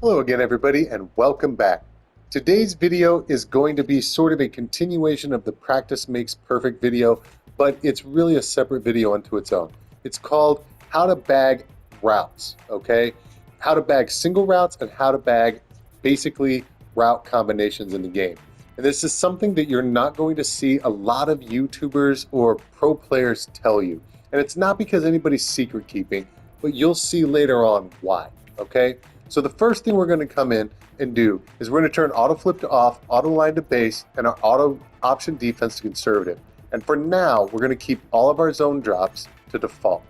Hello again, everybody, and welcome back. Today's video is going to be sort of a continuation of the Practice Makes Perfect video, but it's really a separate video unto its own. It's called How to Bag Routes, okay? How to bag single routes and how to bag basically route combinations in the game. And this is something that you're not going to see a lot of YouTubers or pro players tell you. And it's not because anybody's secret keeping, but you'll see later on why, okay? So the first thing we're going to come in and do is we're going to turn auto flip to off, auto line to base, and our auto option defense to conservative. And for now, we're going to keep all of our zone drops to default.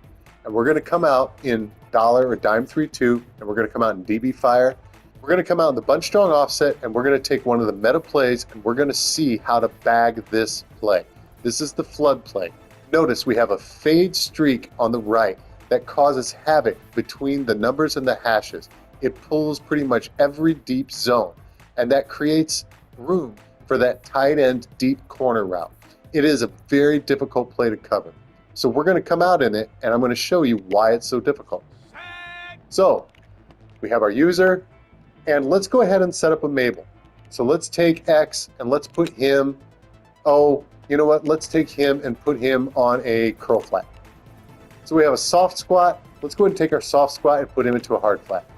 And we're going to come out in dollar or dime 3-2, and we're going to come out in DB fire. We're going to come out in the bunch strong offset, and we're going to take one of the meta plays, and we're going to see how to bag this play. This is the flood play. Notice we have a fade streak on the right that causes havoc between the numbers and the hashes. It pulls pretty much every deep zone, and that creates room for that tight end deep corner route. It is a very difficult play to cover. So we're going to come out in it, and I'm going to show you why it's so difficult. So we have our user, and let's go ahead and set up a Mabel. So let's take X and let's put him, you know what, let's take him and put him on a curl flat. So we have a soft squat. Let's go ahead and take our soft squat and put him into a hard flat.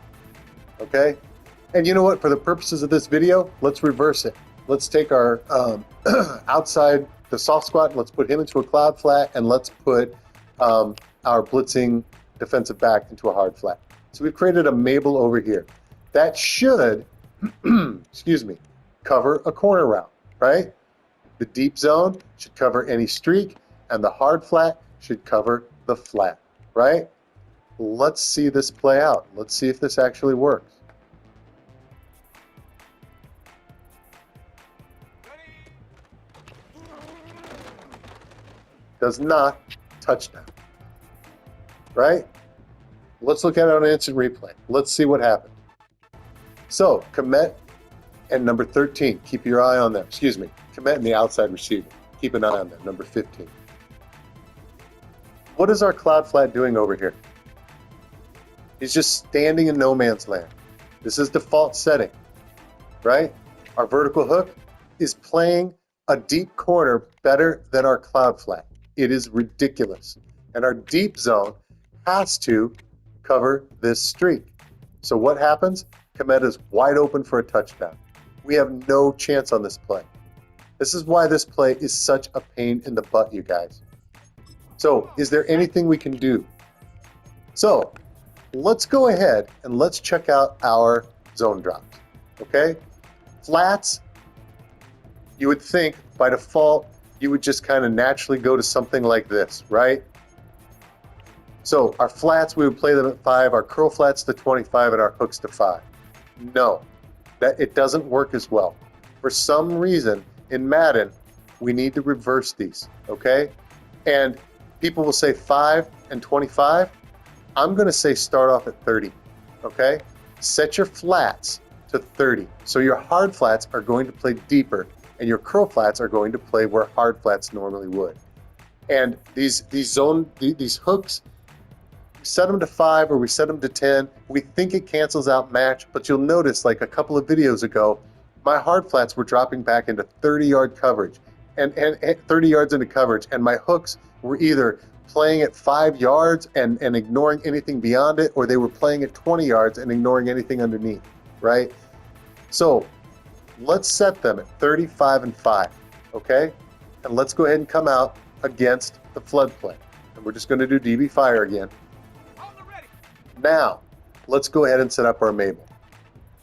Okay, and you know what, for the purposes of this video, let's reverse it. Let's take our outside the soft squat, let's put him into a cloud flat, and let's put our blitzing defensive back into a hard flat. So we've created a Mabel over here. That should, excuse me, cover a corner route, right? The deep zone should cover any streak, and the hard flat should cover the flat, right? Let's see this play out. Let's see if this actually works. Does not. Touchdown. Right? Let's look at it on an instant replay. Let's see what happened. So, Komet and number 13. Keep your eye on them. Excuse me. Komet and the outside receiver. Keep an eye on them. Number 15. What is our cloud flat doing over here? He's just standing in no man's land. This is default setting, right? Our vertical hook is playing a deep corner better than our cloud flat. It is ridiculous. And our deep zone has to cover this streak. So what happens? Komet is wide open for a touchdown. We have no chance on this play. This is why this play is such a pain in the butt, you guys. So is there anything we can do? So let's go ahead and let's check out our zone drops, okay? Flats, you would think by default, you would just kind of naturally go to something like this, right? So our flats, we would play them at 5, our curl flats to 25, and our hooks to 5. No, it doesn't work as well. For some reason, in Madden, we need to reverse these, okay? And people will say 5 and 25. I'm going to say start off at 30, okay? Set your flats to 30. So your hard flats are going to play deeper, and your curl flats are going to play where hard flats normally would. And these hooks, we set them to 5 or we set them to 10. We think it cancels out match, but you'll notice like a couple of videos ago, my hard flats were dropping back into 30-yard coverage and 30 yards into coverage, and my hooks were either playing at 5 yards and ignoring anything beyond it, or they were playing at 20 yards and ignoring anything underneath, right? So let's set them at 35 and 5, okay? And let's go ahead and come out against the flood play. And we're just going to do DB fire again. Now, let's go ahead and set up our Mabel.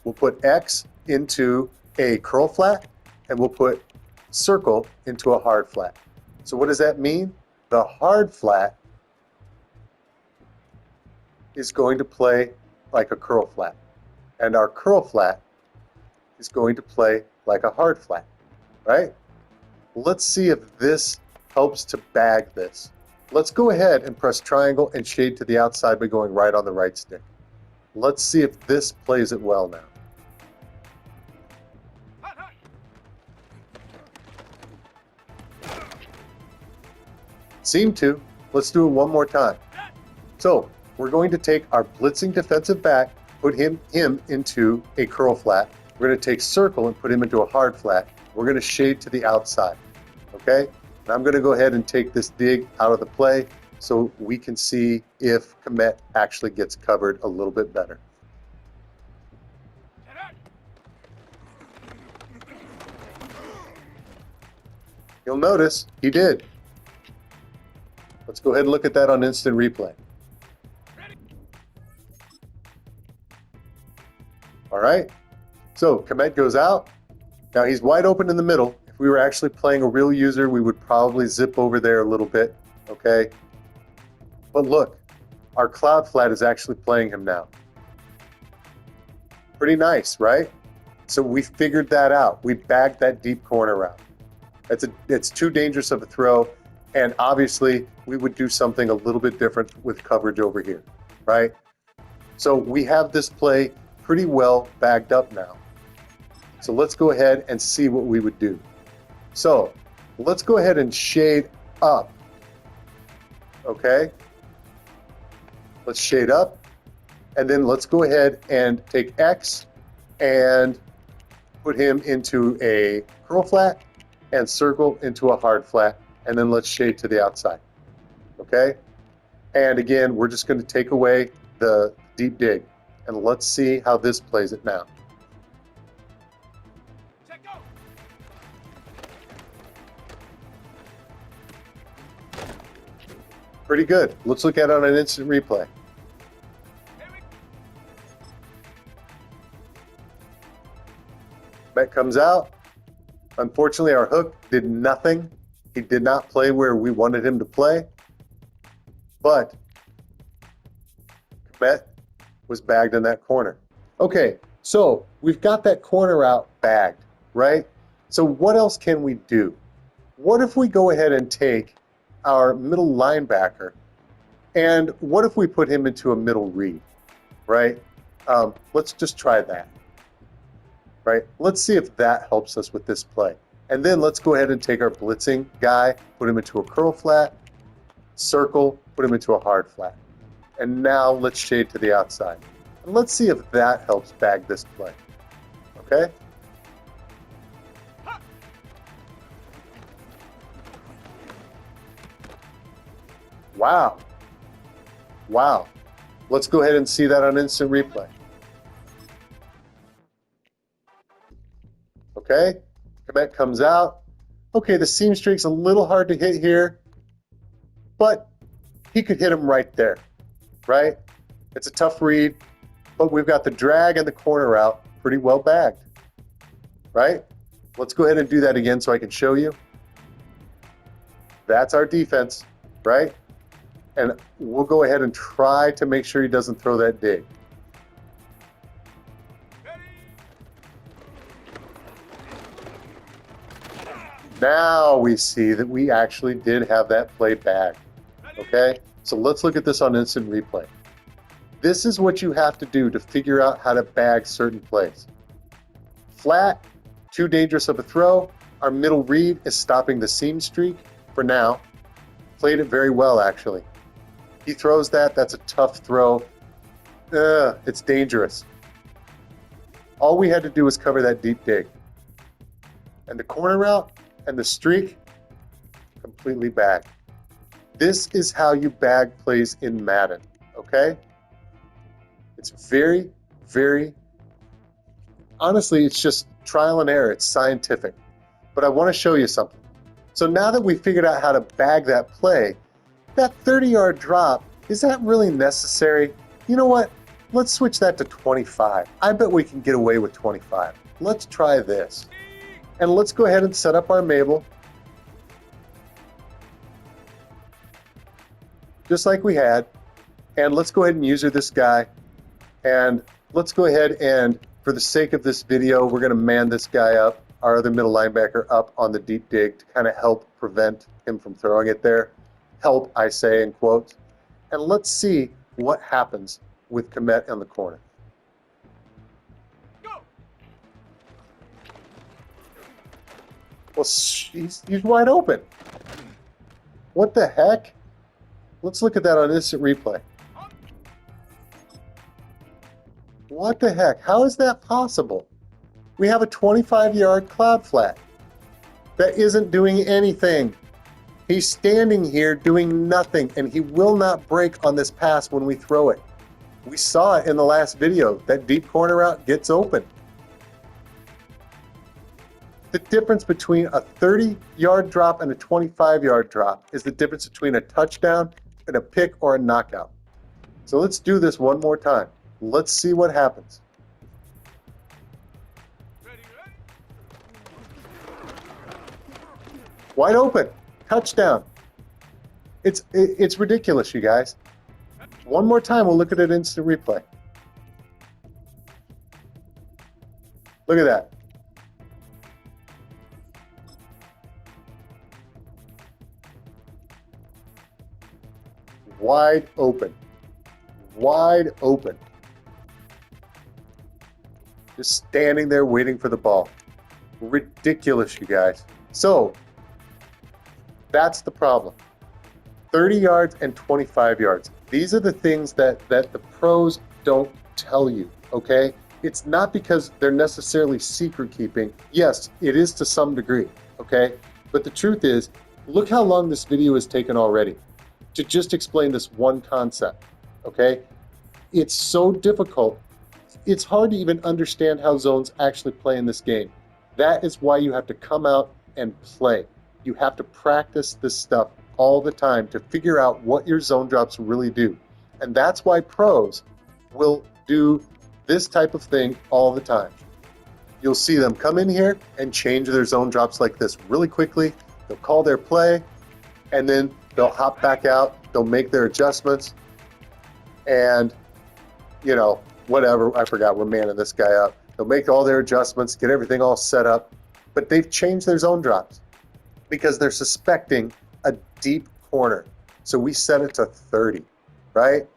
We'll put X into a curl flat, and we'll put circle into a hard flat. So what does that mean? The hard flat is going to play like a curl flat, and our curl flat is going to play like a hard flat, right? Let's see if this helps to bag this. Let's go ahead and press triangle and shade to the outside by going right on the right stick. Let's see if this plays it well now. Seem to. Let's do it one more time. So we're going to take our blitzing defensive back, put him into a curl flat. We're going to take circle and put him into a hard flat. We're going to shade to the outside. Okay? And I'm going to go ahead and take this dig out of the play so we can see if Komet actually gets covered a little bit better. You'll notice he did. Let's go ahead and look at that on instant replay. All right, so Komet goes out. Now he's wide open in the middle. If we were actually playing a real user, we would probably zip over there a little bit, okay? But look, our cloud flat is actually playing him now. Pretty nice, right? So we figured that out. We bagged that deep corner route. It's too dangerous of a throw, and obviously we would do something a little bit different with coverage over here, right? So we have this play pretty well bagged up now. So let's go ahead and see what we would do. So let's go ahead and shade up, okay? Let's shade up, and then let's go ahead and take X and put him into a curl flat and circle into a hard flat, and then let's shade to the outside, okay? And again, we're just going to take away the deep dig, and let's see how this plays it now. Pretty good. Let's look at it on an instant replay. Komet comes out. Unfortunately, our hook did nothing. He did not play where we wanted him to play. But Komet was bagged in that corner. Okay, so we've got that corner out bagged, right? So what else can we do? What if we go ahead and take our middle linebacker, and what if we put him into a middle read, right? Let's just try that, right? Let's see if that helps us with this play. And then let's go ahead and take our blitzing guy, put him into a curl flat, circle, put him into a hard flat. And now let's shade to the outside. And let's see if that helps bag this play, okay? Wow. Wow. Let's go ahead and see that on instant replay. Okay, Komet comes out. Okay, the seam streak's a little hard to hit here, but he could hit him right there, right? It's a tough read, but we've got the drag and the corner out pretty well bagged, right? Let's go ahead and do that again so I can show you. That's our defense, right? And we'll go ahead and try to make sure he doesn't throw that dig. Now we see that we actually did have that play bagged. Okay, so let's look at this on instant replay. This is what you have to do to figure out how to bag certain plays. Flat, too dangerous of a throw. Our middle read is stopping the seam streak for now. Played it very well, actually. He throws that, that's a tough throw. It's dangerous. All we had to do was cover that deep dig. And the corner route and the streak, completely bagged. This is how you bag plays in Madden, okay? It's very, very, honestly, it's just trial and error. It's scientific. But I want to show you something. So now that we figured out how to bag that play, that 30-yard drop, is that really necessary? You know what? Let's switch that to 25. I bet we can get away with 25. Let's try this. And let's go ahead and set up our Mabel. Just like we had. And let's go ahead and user this guy. And let's go ahead and, for the sake of this video, we're going to man this guy up, our other middle linebacker, up on the deep dig to kind of help prevent him from throwing it there. Help, I say in quotes. And let's see what happens with Komet on the corner. Go. Well, he's wide open. What the heck? Let's look at that on instant replay. What the heck? How is that possible? We have a 25-yard cloud flat that isn't doing anything. He's standing here doing nothing, and he will not break on this pass when we throw it. We saw it in the last video. That deep corner route gets open. The difference between a 30-yard drop and a 25-yard drop is the difference between a touchdown and a pick or a knockout. So let's do this one more time. Let's see what happens. Wide open. Touchdown. It's ridiculous, you guys. One more time, we'll look at it instant replay. Look at that. Wide open. Wide open. Just standing there waiting for the ball. Ridiculous, you guys. So, that's the problem. 30 yards and 25 yards. These are the things that the pros don't tell you, okay? It's not because they're necessarily secret keeping. Yes, it is to some degree, okay? But the truth is, look how long this video has taken already to just explain this one concept, okay? It's so difficult. It's hard to even understand how zones actually play in this game. That is why you have to come out and play. You have to practice this stuff all the time to figure out what your zone drops really do. And that's why pros will do this type of thing all the time. You'll see them come in here and change their zone drops like this really quickly. They'll call their play, and then they'll hop back out. They'll make their adjustments, and, you know, whatever, I forgot, we're manning this guy up. They'll make all their adjustments, get everything all set up, but they've changed their zone drops because they're suspecting a deep corner. So we set it to 30, right?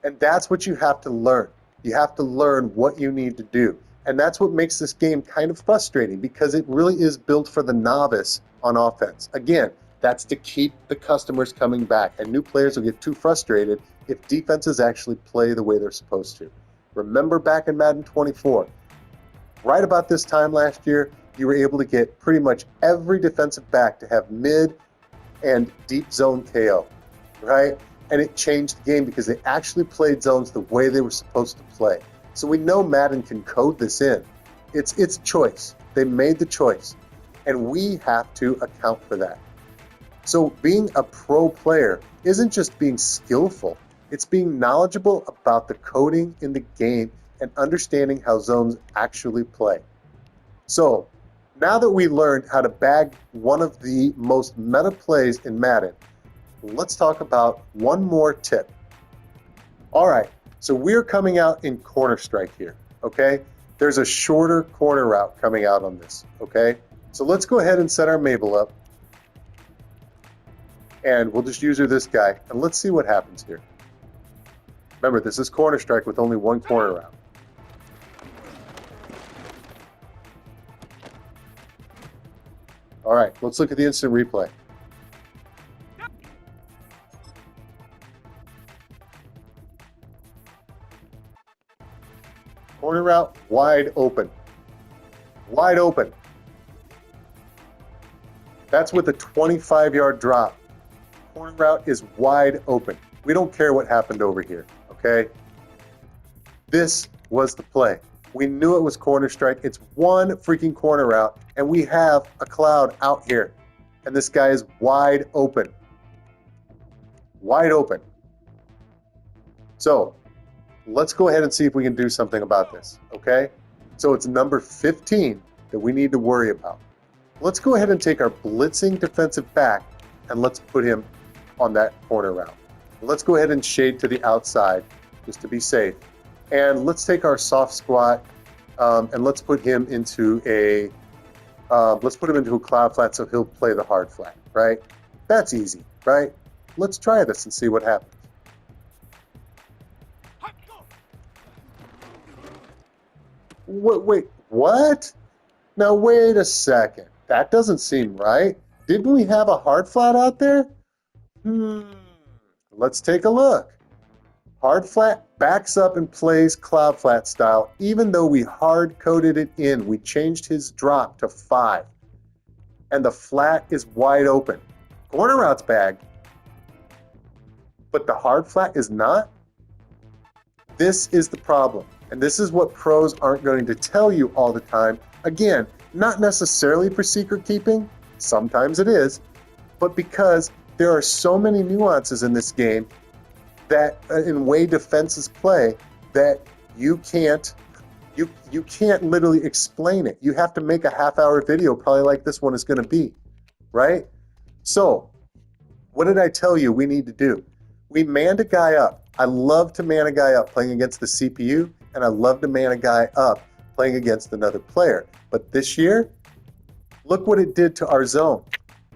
And that's what you have to learn. You have to learn what you need to do. And that's what makes this game kind of frustrating, because it really is built for the novice on offense. Again, that's to keep the customers coming back, and new players will get too frustrated if defenses actually play the way they're supposed to. Remember back in Madden 24, right about this time last year, you were able to get pretty much every defensive back to have mid and deep zone KO, right? And it changed the game because they actually played zones the way they were supposed to play. So we know Madden can code this in. It's a choice. They made the choice, and we have to account for that. So being a pro player isn't just being skillful. It's being knowledgeable about the coding in the game and understanding how zones actually play. So now that we learned how to bag one of the most meta plays in Madden, let's talk about one more tip. All right, so we're coming out in corner strike here, okay? There's a shorter corner route coming out on this, okay? So let's go ahead and set our Mabel up, and we'll just use her this guy, and let's see what happens here. Remember, this is corner strike with only one corner route. All right, let's look at the instant replay. Corner route, wide open. Wide open. That's with a 25-yard drop. Corner route is wide open. We don't care what happened over here, okay? This was the play. We knew it was corner strike. It's one freaking corner route, and we have a cloud out here. And this guy is wide open. Wide open. So let's go ahead and see if we can do something about this, okay? So it's number 15 that we need to worry about. Let's go ahead and take our blitzing defensive back, and let's put him on that corner route. Let's go ahead and shade to the outside just to be safe. And let's take our soft squat and let's put him into a cloud flat so he'll play the hard flat, right? That's easy, right? Let's try this and see what happens. Wait, what? Now wait a second. That doesn't seem right. Didn't we have a hard flat out there? Let's take a look. Hard flat backs up and plays cloud flat style, even though we hard coded it in. We changed his drop to 5. And the flat is wide open. Corner route's bagged, but the hard flat is not. This is the problem. And this is what pros aren't going to tell you all the time. Again, not necessarily for secret keeping. Sometimes it is. But because there are so many nuances in this game that in way defenses play that you can't literally explain it. You have to make a half-hour video probably like this one is going to be, right? So what did I tell you we need to do? We manned a guy up. I love to man a guy up playing against the CPU, and I love to man a guy up playing against another player. But this year, look what it did to our zone.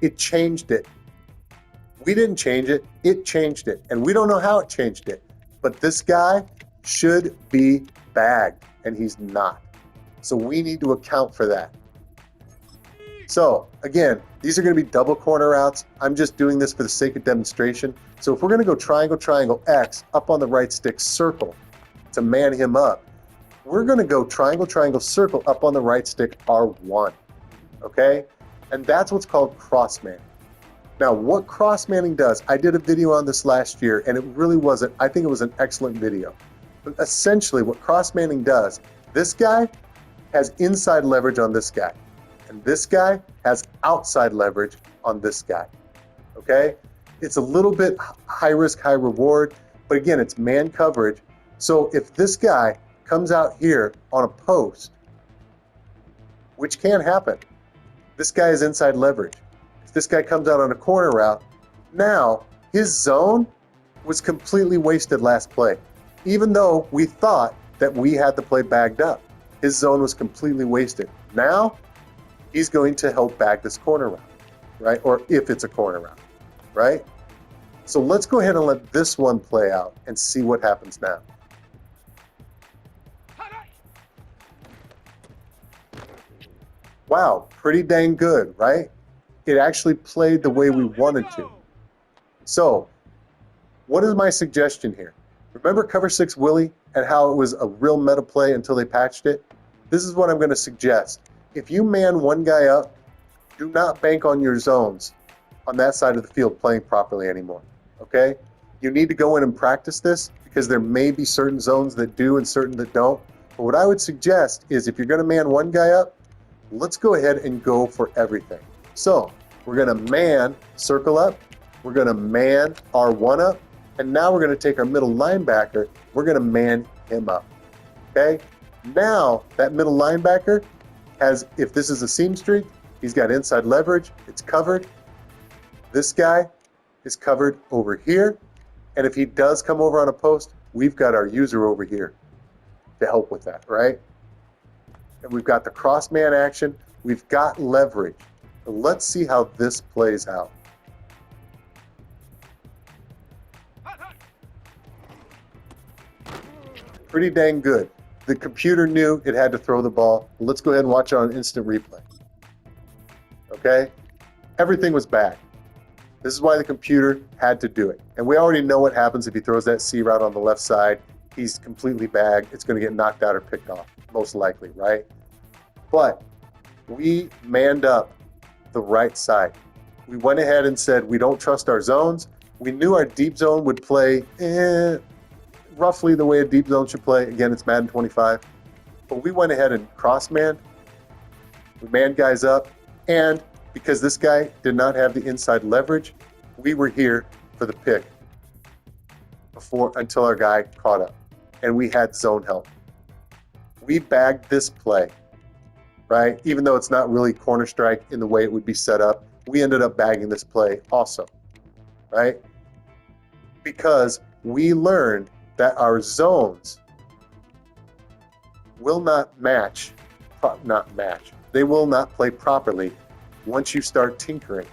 It changed it. We didn't change it, it changed it. And we don't know how it changed it. But this guy should be bagged, and he's not. So we need to account for that. So again, these are going to be double corner routes. I'm just doing this for the sake of demonstration. So if we're going to go triangle, triangle, X, up on the right stick, circle to man him up, we're going to go triangle, triangle, circle up on the right stick, R1. Okay? And that's what's called cross manning. Now, what cross manning does, I did a video on this last year, and it really wasn't, I think it was an excellent video. But essentially, what cross manning does, this guy has inside leverage on this guy, and this guy has outside leverage on this guy. Okay? It's a little bit high risk, high reward, but again, it's man coverage. So if this guy comes out here on a post, which can happen, this guy is inside leverage. If this guy comes out on a corner route, now his zone was completely wasted last play. Even though we thought that we had the play bagged up, his zone was completely wasted. Now he's going to help bag this corner route, right? Or if it's a corner route, right? So let's go ahead and let this one play out and see what happens now. Wow, pretty dang good, right? It actually played the way we wanted to. So, what is my suggestion here? Remember cover 6 Willie and how it was a real meta play until they patched it? This is what I'm going to suggest. If you man one guy up, do not bank on your zones on that side of the field playing properly anymore, okay? You need to go in and practice this because there may be certain zones that do and certain that don't. But what I would suggest is if you're going to man one guy up, let's go ahead and go for everything. So we're going to man circle up, we're going to man R1 up, and now we're going to take our middle linebacker, we're going to man him up. Okay? Now that middle linebacker has, if this is a seam streak, he's got inside leverage, it's covered. This guy is covered over here, and if he does come over on a post, we've got our user over here to help with that, right? And we've got the cross man action, we've got leverage. So let's see how this plays out. Pretty dang good. The computer knew it had to throw the ball. Let's go ahead and watch it on instant replay. Okay? Everything was back. This is why the computer had to do it. And we already know what happens if he throws that C route on the left side. He's completely bagged. It's going to get knocked out or picked off, most likely, right? But we manned up the right side. We went ahead and said we don't trust our zones. We knew our deep zone would play roughly the way a deep zone should play. Again, it's Madden 25. But we went ahead and cross-manned. We manned guys up. And because this guy did not have the inside leverage, we were here for the pick until our guy caught up. And we had zone help. We bagged this play, right? Even though it's not really corner strike in the way it would be set up, we ended up bagging this play also, right? Because we learned that our zones will not match. They will not play properly once you start tinkering.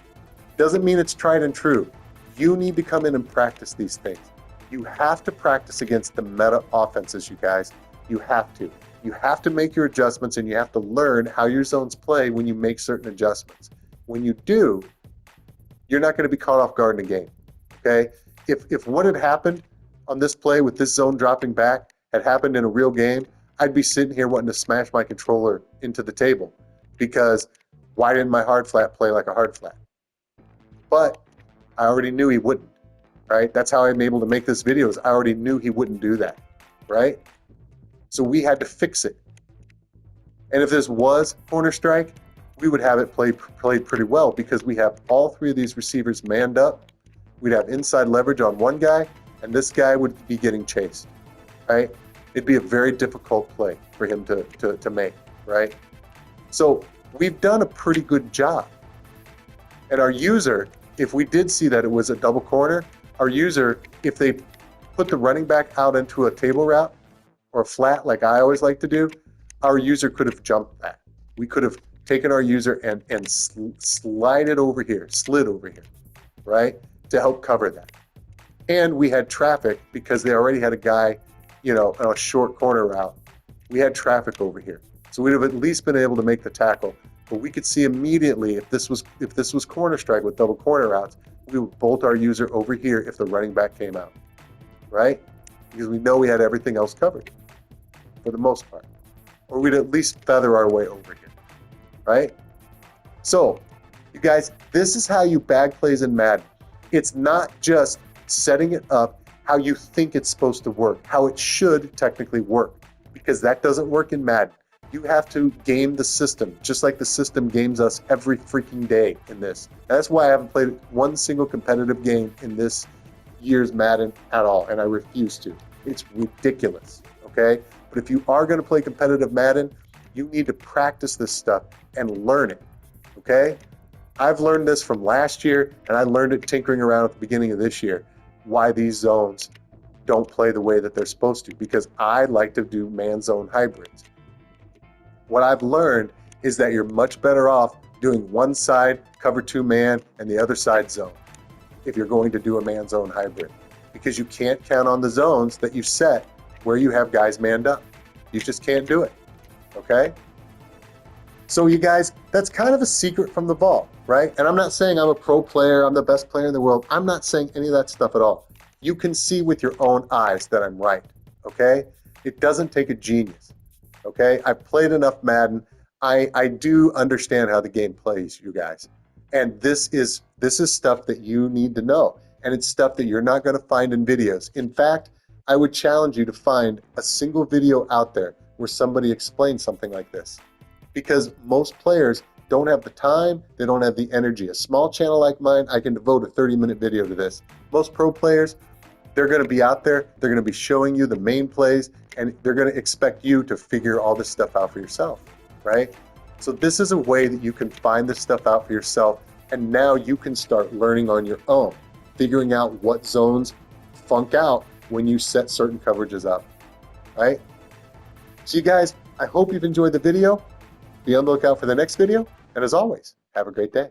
Doesn't mean it's tried and true. You need to come in and practice these things. You have to practice against the meta offenses, you guys. You have to. You have to make your adjustments, and you have to learn how your zones play when you make certain adjustments. When you do, you're not going to be caught off guard in a game, okay? If what had happened on this play with this zone dropping back had happened in a real game, I'd be sitting here wanting to smash my controller into the table, because why didn't my hard flat play like a hard flat? But I already knew he wouldn't, right? That's how I'm able to make this video, is I already knew he wouldn't do that, right? So we had to fix it. And if this was corner strike, we would have it played pretty well, because we have all three of these receivers manned up. We'd have inside leverage on one guy, and this guy would be getting chased, right? It'd be a very difficult play for him to make, right? So we've done a pretty good job. And our user, if we did see that it was a double corner, our user, if they put the running back out into a table route or flat like I always like to do, our user could have jumped that. We could have taken our user and slid over here, right, to help cover that. And we had traffic, because they already had a guy, you know, on a short corner route. We had traffic over here, so we'd have at least been able to make the tackle. But we could see immediately if this was corner strike with double corner routes, we would bolt our user over here if the running back came out, right? Because we know we had everything else covered for the most part, or we'd at least feather our way over here, right? So, you guys, this is how you bag plays in Madden. It's not just setting it up how you think it's supposed to work, how it should technically work, because that doesn't work in Madden. You have to game the system, just like the system games us every freaking day in this. That's why I haven't played one single competitive game in this year's Madden at all, and I refuse to. It's ridiculous, okay? But if you are going to play competitive Madden, you need to practice this stuff and learn it, okay? I've learned this from last year, and I learned it tinkering around at the beginning of this year, why these zones don't play the way that they're supposed to, because I like to do man-zone hybrids. What I've learned is that you're much better off doing one side cover 2 man and the other side zone if you're going to do a man-zone hybrid, because you can't count on the zones that you've set where you have guys manned up. You just can't do it, okay? So you guys, that's kind of a secret from the vault, right? And I'm not saying I'm a pro player, I'm the best player in the world. I'm not saying any of that stuff at all. You can see with your own eyes that I'm right, okay? It doesn't take a genius, okay? I've played enough Madden. I do understand how the game plays, you guys. And this is stuff that you need to know. And it's stuff that you're not gonna find in videos. In fact, I would challenge you to find a single video out there where somebody explains something like this. Because most players don't have the time, they don't have the energy. A small channel like mine, I can devote a 30-minute video to this. Most pro players, they're going to be out there, they're going to be showing you the main plays, and they're going to expect you to figure all this stuff out for yourself, right? So this is a way that you can find this stuff out for yourself, and now you can start learning on your own, figuring out what zones funk out when you set certain coverages up, right? So you guys, I hope you've enjoyed the video. Be on the lookout for the next video, and as always, have a great day.